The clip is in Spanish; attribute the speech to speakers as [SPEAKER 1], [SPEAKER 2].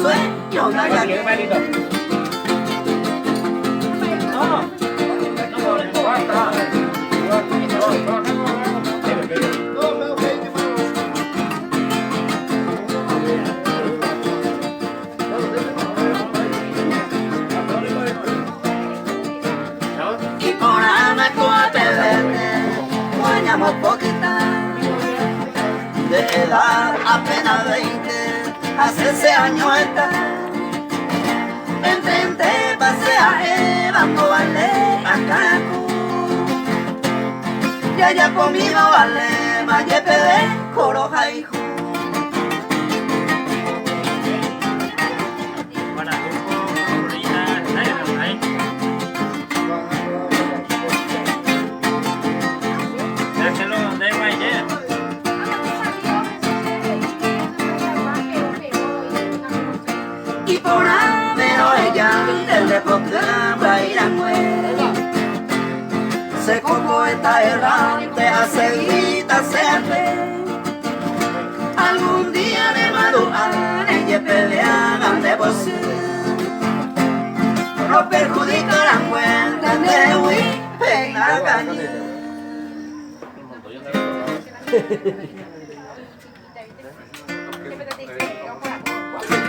[SPEAKER 1] sueño una llave. Y por Anacoa te guañamos poquita, de edad apenas 20, hace 6 años está. Enfrente pasea vamos vale a Cancún, y allá conmigo vale Mayepe de Coroja hijo. Y por Avero ella del deporte va a ir a muere. Se como esta errante a seguida se ve. Algún día de madrugada ella pelean de por sí. No perjudicarán cuentas de huir en la calle.